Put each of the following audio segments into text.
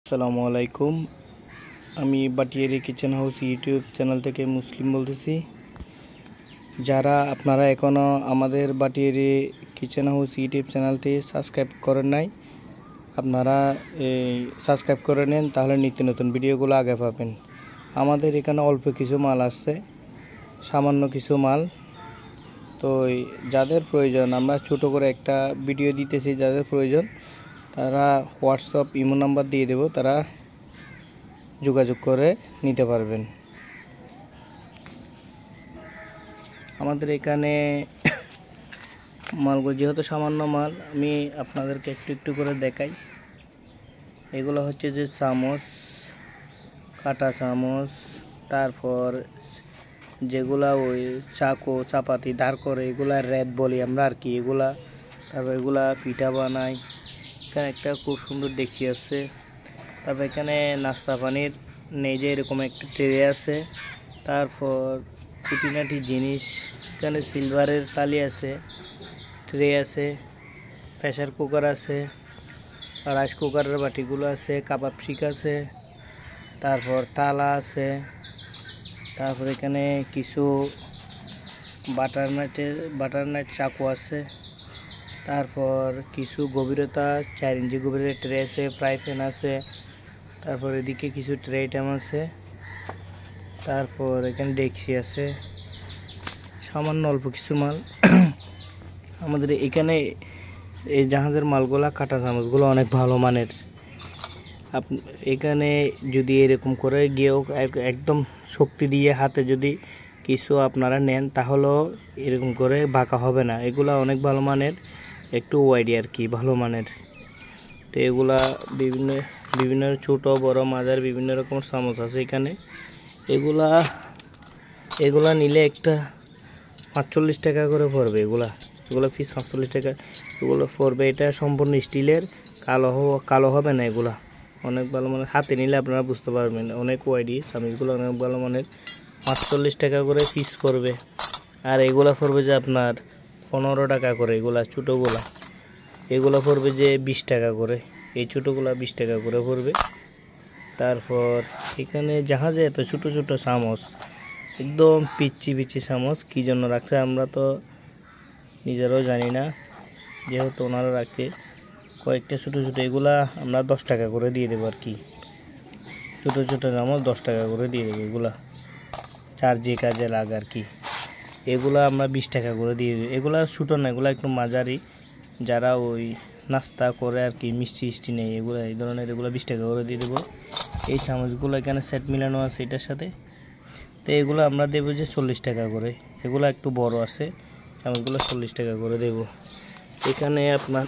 আসসালামু আলাইকুম। আমি Batiari kitchen house YouTube channel থেকে মুসলিম বলতেছি। যারা আপনারা এখনও আমাদের বাটিয়ারি কিচেন হাউস ইউটিউব চ্যানেলটি সাবস্ক্রাইব করেন নাই, আপনারা সাবস্ক্রাইব করে নেন, তাহলে নিত্য নতুন ভিডিওগুলো আগে পাবেন। আমাদের এখানে অল্প কিছু মাল আসছে, সামান্য কিছু মাল। তো যাদের প্রয়োজন আমরা ছোট করে একটা ভিডিও দিতেছি, যাদের প্রয়োজন তারা হোয়াটসঅ্যাপ ইমো নাম্বার দিয়ে দেব, তারা যোগাযোগ করে নিতে পারবেন। আমাদের এখানে মালগুলো যেহেতু সামান্য মাল, আমি আপনাদেরকে একটু একটু করে দেখাই। এগুলো হচ্ছে যে চামচ, কাটা চামচ, তারপর যেগুলা ওই চাকু চাপাতি ধার করে এগুলা রেত বলি আমরা আর কি, এগুলা। তারপর এগুলা পিঠা বানাই। এখানে একটা খুব সুন্দর দেখি আছে। তারপর এখানে নাস্তা পানির নেই যে এরকম একটা ট্রে আছে। তারপর খুঁটিনাটি জিনিস, এখানে সিলভারের তালি আছে, ট্রে আছে, প্রেসার কুকার আছে, রাইস কুকারের বাটিগুলো আছে, কাবাব শিক আছে, তারপর তালা আছে। তারপর এখানে কিছু বাটার নাইট চাকু আছে। তারপর কিছু গভীরতা 4 ইঞ্চি গভীরের ট্রে আছে, ফ্রাই প্যান আছে। তারপর এদিকে কিছু ট্রে আইটেম আছে। তারপর এখানে ডেকচি আছে, সামান্য অল্প কিছু মাল। আমাদের এখানে এই জাহাজের মালগুলা, কাটা চামচগুলো অনেক ভালো মানের। এখানে যদি এরকম করে গিয়েও একদম শক্তি দিয়ে হাতে যদি কিছু আপনারা নেন, তাহলেও এরকম করে বাঁকা হবে না। এগুলা অনেক ভালো মানের, একটু ওয়াইডি আর কি, ভালো মানের। তো এগুলা বিভিন্ন ছোট বড় মাঝার বিভিন্ন রকম চামচ আছে এখানে। এগুলা নিলে একটা 45 টাকা করে পড়বে। এগুলা ফিস 45 টাকা এগুলো পড়বে। এটা সম্পূর্ণ স্টিলের, কালো হবে না। এগুলা অনেক ভালো মানের, হাতে নিলে আপনারা বুঝতে পারবেন। অনেক ওয়াইডি চামচগুলো, অনেক ভালো মানের। 45 টাকা করে পিস পড়বে। আর এগুলা পড়বে যে আপনার 15 টাকা করে। এগুলা ছোটোগুলা, এগুলা পড়বে যে 20 টাকা করে। এই ছোটোগুলা 20 টাকা করে পড়বে। তারপর এখানে জাহাজে এত ছোট ছোট চামচ, একদম পিচ্ছি চামচ, কী জন্য রাখছে আমরা তো নিজেরাও জানি না, যেহেতু ওনারা রাখে কয়েকটা ছোট ছোট। এগুলা আমরা 10 টাকা করে দিয়ে দেবো আর কি। ছোট ছোট চামচ 10 টাকা করে দিয়ে দেবো। এগুলা চার যে কাজে লাগে আর কি। এগুলা আমরা 20 টাকা করে দিয়ে দেবো। এগুলা ছোটো না, এগুলা একটু মাঝারি, যারা ওই নাস্তা করে আর কি, মিষ্টি নেই, এগুলো এই ধরনের, এগুলো 20 টাকা করে দিয়ে দেবো। এই চামচগুলো এখানে সেট মিলানো আছে এটার সাথে। তো এগুলো আমরা দেবো যে 40 টাকা করে। এগুলো একটু বড় আছে, চামচগুলো 40 টাকা করে দেব। এখানে আপনার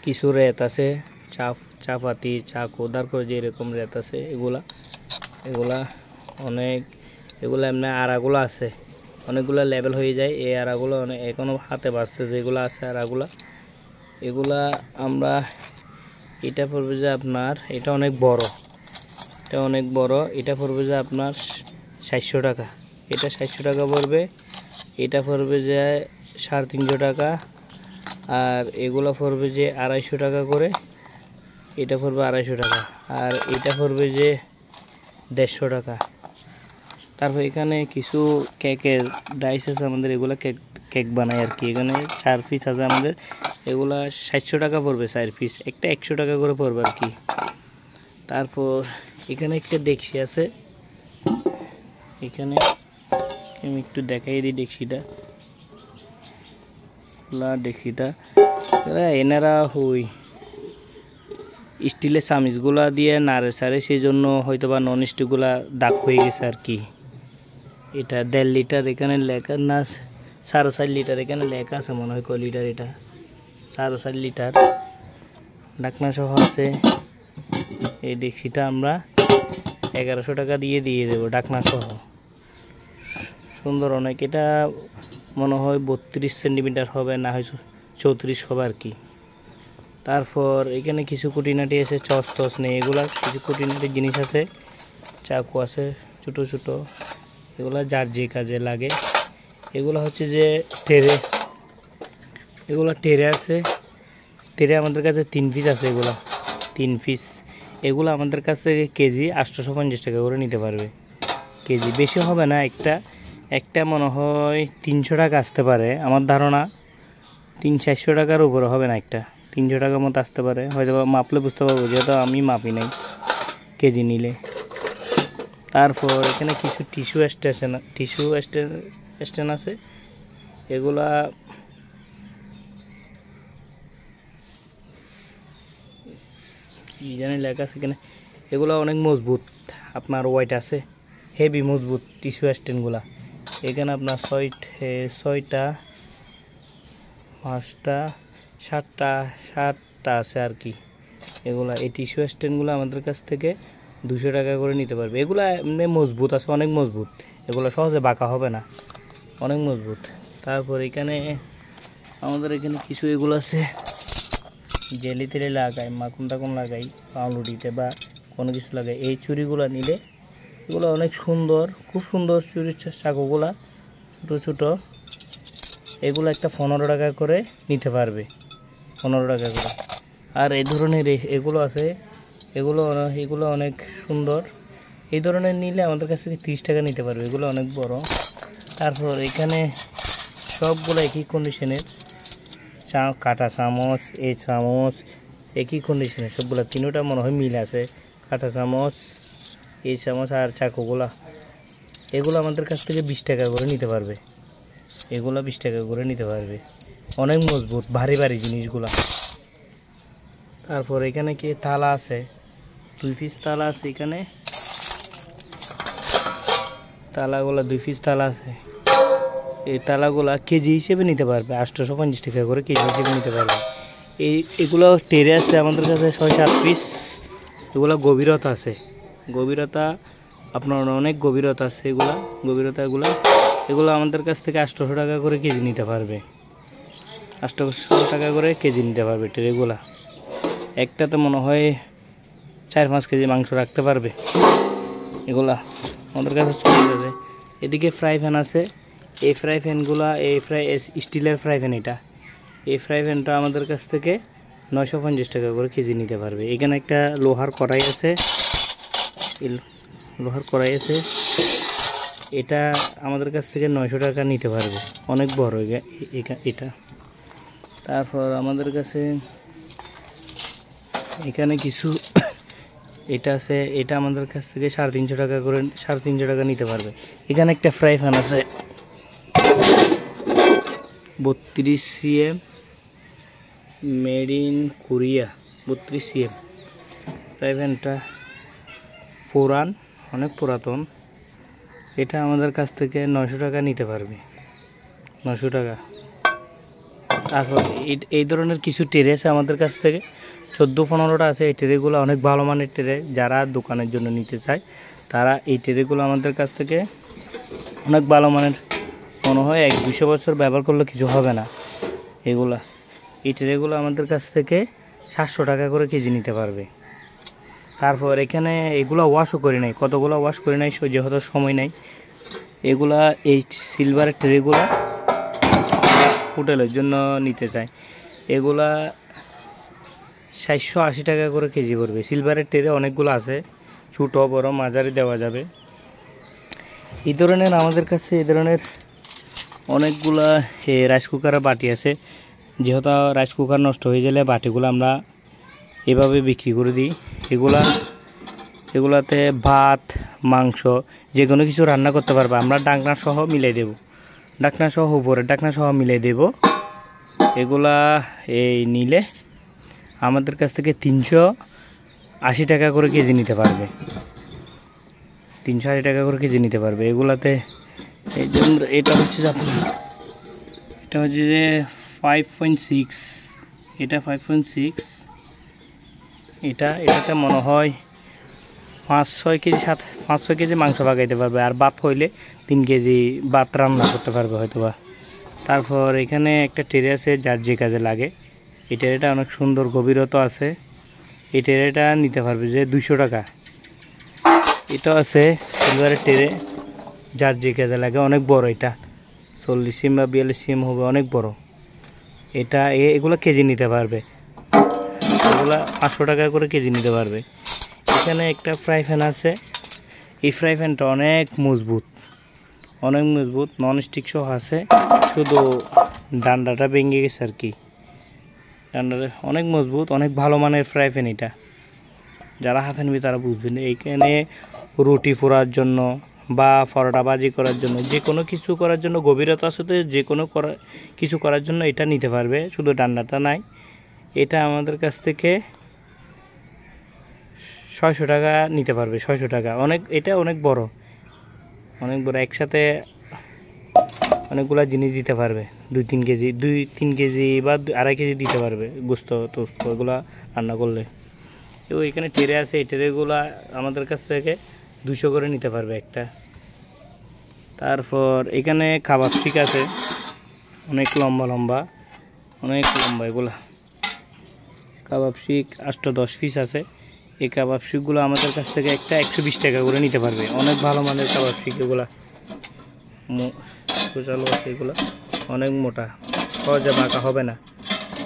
কিছু রেত আছে, চাপাতি চাকু দাঁড় করে যে এরকম রেত আছে। এগুলা এমনি আড়াগুলো আছে, অনেকগুলো লেভেল হয়ে যায়। এই আড়াগুলো এখনও হাতে বাঁচতেছে, এগুলো আছে আড়াগুলা। এগুলা আমরা, এটা পড়বে যে আপনার, এটা অনেক বড়, এটা পড়বে যে আপনার 700 টাকা। এটা 700 টাকা পড়বে। এটা পড়বে যে 350 টাকা। আর এগুলো পড়বে যে 250 টাকা করে। এটা পড়বে 250 টাকা। আর এটা পড়বে যে 150 টাকা। তারপর এখানে কিছু কেকের ডাইস আছে আমাদের, এগুলো কেক বানাই আর কি। এখানে 4 পিস আছে আমাদের, এগুলা 700 টাকা পড়বে 4 পিস, একটা 100 টাকা করে পড়বে আর কি। তারপর এখানে একটা ডেকচি আছে, এখানে আমি একটু দেখাই দিই ডেকচিটা। এনারা ওই স্টিলের চামিচগুলা দিয়ে নাড়ে ছাড়ে, সেই জন্য হয়তো বা নন স্টিকগুলা দাগ হয়ে গেছে আর কি। এটা 1.5 লিটার, এখানে লেখা না 4.5 লিটার, এখানে লেখা আছে মনে হয় কয় লিটার। এটা 4.5 লিটার, ঢাকনা সহ আছে। এই ডেকচিটা আমরা 1100 টাকা দিয়ে দেবো, ঢাকনা সহ। সুন্দর অনেক। এটা মনে হয় 32 সেন্টিমিটার হবে, না হয় 34 হবে আর কি। তারপর এখানে কিছু কুটিনাটি আছে, টস নেই, এগুলা কিছু কুটিনাটি জিনিস আছে। চাকু আছে ছোট ছোট, এগুলা যার যে কাজে লাগে। এগুলো হচ্ছে যে টেরে, এগুলো টেরে আছে। টেরে আমাদের কাছে 3 পিস আছে, এগুলা 3 পিস। এগুলো আমাদের কাছ থেকে কেজি 850 টাকা করে নিতে পারবে। কেজি বেশি হবে না, একটা মনে হয় 300 টাকা আসতে পারে আমার ধারণা, 300-400 টাকার উপরে হবে না, একটা 300 টাকার মতো আসতে পারে হয়তো, মাপলে বুঝতে পারবো যেহেতু আমি মাপি নাই কেজি নিলে। তারপর এখানে কিছু টিস্যু স্ট্যান্ড আছে, এগুলা কি জানি লেখা আছে এখানে, এগুলো অনেক মজবুত, আপনার ওয়েট আছে, হেভি মজবুত টিস্যু স্ট্যান্ডগুলা। এখানে আপনার 6টা 5টা 7টা আছে আর কি। এগুলা এই টিস্যু স্ট্যান্ডগুলো আমাদের কাছ থেকে 200 টাকা করে নিতে পারবে। এগুলা এমনি মজবুত আছে, অনেক মজবুত, এগুলো সহজে বাঁকা হবে না, অনেক মজবুত। তারপর এখানে আমাদের এখানে কিছু এগুলো আছে জেলি তেলে লাগাই, মাখন টাকুন লাগাই পাউরুটিতে বা কোনো কিছু লাগাই। এই চুড়িগুলো নিলে এগুলো অনেক সুন্দর, খুব সুন্দর চুরির চাকুগুলা, ছোটো ছোটো। এগুলো একটা 15 টাকা করে নিতে পারবে, 15 টাকা করে। আর এই ধরনের এগুলো আছে, এগুলো অনেক সুন্দর, এই ধরনের নিলে আমাদের কাছ থেকে 30 টাকা নিতে পারবে, এগুলো অনেক বড়। তারপর এখানে সবগুলো একই কন্ডিশনের, কাঁটা চামচ, এই চামচ একই কন্ডিশনের সবগুলো, তিনোটা মনে হয় মিল আছে, কাঁটা চামচ, এই চামচ আর চাকুগুলা। এগুলো আমাদের কাছ থেকে 20 টাকা করে নিতে পারবে, এগুলো 20 টাকা করে নিতে পারবে, অনেক মজবুত, ভারী ভারী জিনিসগুলা। তারপর এখানে কি থালা আছে, 2 পিস থালা আছে এখানে, তালাগুলা 2 পিস থালা আছে। এই তালাগুলা কেজি হিসেবে নিতে পারবে, 850 টাকা করে কেজি হিসেবে নিতে পারবে। এগুলো টেরে আছে আমাদের কাছে 6-7 পিস। এগুলো গভীরতা আছে, গভীরতা আপনার অনেক গভীরতা আছে, এগুলো আমাদের কাছ থেকে 800 টাকা করে কেজি নিতে পারবে, 800 টাকা করে কেজি নিতে পারবে ট্রেগুলা। একটাতে মনে হয় 4-5 কেজি মাংস রাখতে পারবে, এগুলা আমাদের কাছে চলে যাবে। এদিকে ফ্রাই প্যান আছে, এই ফ্রাই প্যানগুলা, স্টিলের ফ্রাই প্যান, এই ফ্রাই প্যানটা আমাদের কাছ থেকে 950 টাকা করে কেজি নিতে পারবে। এখানে একটা লোহার কড়াই আছে, এটা আমাদের কাছ থেকে 900 টাকা নিতে পারবে, অনেক বড় এটা। তারপর আমাদের কাছে এখানে কিছু এটা আছে, এটা আমাদের কাছ থেকে 350 টাকা করে, 350 টাকা নিতে পারবে। এখানে একটা ফ্রাই প্যান আছে 32 cm, made in Korea, 32 cm। Fry প্যানটা অনেক পুরাতন, এটা আমাদের কাছ থেকে 900 টাকা নিতে পারবে, 900 টাকা। তারপর এই ধরনের কিছু ট্রে আছে আমাদের কাছ থেকে, 14-15টা আছে। এই ট্রেগুলো অনেক ভালো মানের ট্রে, যারা দোকানের জন্য নিতে চায় তারা এই ট্রেগুলো আমাদের কাছ থেকে অনেক ভালো মানের, মনে হয় 100-200 বছর ব্যবহার করলে কিছু হবে না। এই ট্রেগুলো আমাদের কাছ থেকে 700 টাকা করে কেজি নিতে পারবে। তারপর এখানে এগুলো ওয়াশও করি নাই, কতগুলো ওয়াশ করি নাই যেহেতু সময় নাই। এগুলা এই সিলভারের ট্রেগুলা হোটেলের জন্য নিতে চাই, এগুলা 780 টাকা করে কেজি পড়বে। সিলভারের ট্রে অনেকগুলো আছে, ছোটো বড় মাঝারি দেওয়া যাবে। এই ধরনের আমাদের কাছে এই ধরনের অনেকগুলা রাইস কুকারের বাটি আছে, যেহেতু রাইস কুকার নষ্ট হয়ে গেলে বাটিগুলো আমরা এভাবে বিক্রি করে দিই। এগুলাতে ভাত, মাংস যে কোনো কিছু রান্না করতে পারবে, আমরা ডাকনা সহ মিলাই দেব, ডাকনা সহ উপরে ডাকনা সহ মিলাই দেব। এগুলা এই নিলে আমাদের কাছ থেকে 380 টাকা করে কেজি নিতে পারবে, 380 টাকা করে কেজি নিতে পারবে। এগুলাতে এই জন্য এটা হচ্ছে যে যে 5.6, এটা 5.6, এটাতে মনে হয় 5-6 কেজি 5-6 কেজি মাংস পাকাইতে পারবে, আর ভাত হইলে 3 কেজি ভাত রান্না করতে পারবে হয়তোবা। তারপর এখানে একটা ট্রে আছে যার যে কাজে লাগে, এই ট্রেটা অনেক সুন্দর, গভীরতা আছে, এই ট্রেটা নিতে পারবে যে 200 টাকা। এটা আছে সিলভারের ট্রে, যার যে কাজে লাগে, অনেক বড়, এটা 40 cm বা 42 cm হবে, অনেক বড়। এগুলো কেজি নিতে পারবে, এগুলা 500 টাকা করে কেজি নিতে পারবে। এখানে একটা ফ্রাই প্যান আছে। এই ফ্রাই প্যানটা অনেক মজবুত, নন স্টিক সহ আছে, শুধু ডান্ডাটা ভেঙে গেছে আর কি। ডান্ডাটা অনেক মজবুত, অনেক ভালো মানের ফ্রাই প্যান এটা। যারা হাতে নেবে তারা বুঝবেন। এইখানে রুটি ফোড়ার জন্য বা পরোটা ভাজি করার জন্য, যে কোনো কিছু করার জন্য, গভীরতার সাথে যে কোনো কিছু করার জন্য এটা নিতে পারবে, শুধু ডান্ডাটা নাই। এটা আমাদের কাছ থেকে 600 টাকা নিতে পারবে, 600 টাকা। এটা অনেক বড়, একসাথে অনেকগুলা জিনিস দিতে পারবে। 2-3 কেজি বা 2.5 কেজি দিতে পারবে গোস্ত টোস্ত এগুলা রান্না করলে। তো এখানে ট্রে আছে, এই ট্রেগুলো আমাদের কাছ থেকে 200 করে নিতে পারবে একটা। তারপর এখানে কাবাব স্টিক আছে, অনেক লম্বা এগুলা। কাবাব স্টিক 8-10 পিস আছে। এই কাবাব স্টিকগুলো আমাদের কাছ থেকে একটা 120 টাকা করে নিতে পারবে। অনেক ভালো মানের কাবাব স্টিক এগুলা, চালু আছে এগুলো, অনেক মোটা, সহজে বাঁকা হবে না।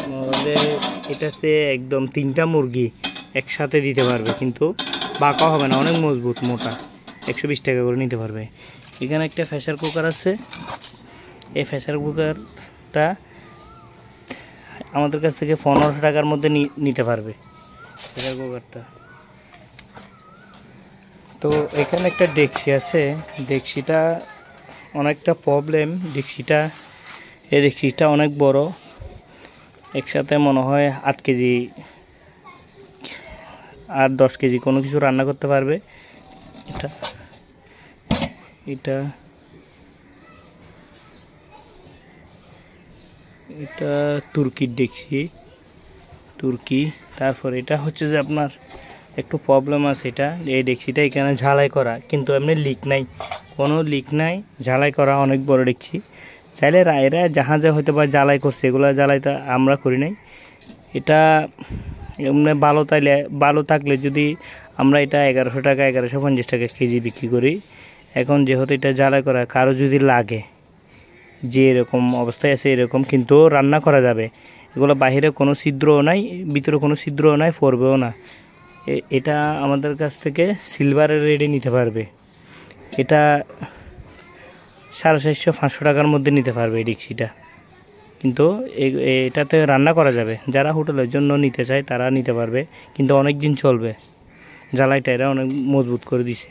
আমাদের এটাতে একদম 3টা মুরগি একসাথে দিতে পারবে, কিন্তু বাঁকা হবে না, অনেক মজবুত মোটা। 120 টাকা করে নিতে পারবে। এখানে একটা প্রেসার কুকার আছে। এই প্রেসার কুকারটা আমাদের কাছ থেকে 1500 টাকার মধ্যে নিতে পারবে প্রেসার কুকারটা। তো এখানে একটা ডেকচি আছে। ডেকচিটা অনেকটা প্রবলেম। এই ডেকচিটা অনেক বড়, একসাথে মনে হয় 8 কেজি আর 10 কেজি কোনো কিছু রান্না করতে পারবে। এটা তুর্কির ডেকচি, তারপর এটা হচ্ছে যে আপনার একটু প্রবলেম আছে। এই ডেকচিটা এখানে ঝালাই করা, কিন্তু এমনি কোনো লিক নাই, ঝালাই করা অনেক বড় ডেকচি। চাইলে এরা জাহাজে হয়তো বা জ্বালাই করছে, এগুলো জ্বালাইতে আমরা করি নাই। এটা এমনি ভালো থাকলে যদি আমরা এটা 1100 টাকা 1150 টাকা কেজি বিক্রি করি। এখন যেহেতু এটা জ্বালাই করা, কারো যদি লাগে, যে এরকম অবস্থায় আছে এরকম, কিন্তু রান্না করা যাবে। এগুলো বাহিরে কোনো ছিদ্রও নাই, ভিতরে কোনো ছিদ্রও নাই, পড়বেও না। এটা আমাদের কাছ থেকে সিলভারের রেটে নিতে পারবে। এটা 450-500 টাকার মধ্যে নিতে পারবে এই ডেকচিটা, কিন্তু এটাতে রান্না করা যাবে। যারা হোটেলের জন্য নিতে চায় তারা নিতে পারবে, কিন্তু অনেক দিন চলবে। জ্বালাইটা এরা অনেক মজবুত করে দিছে।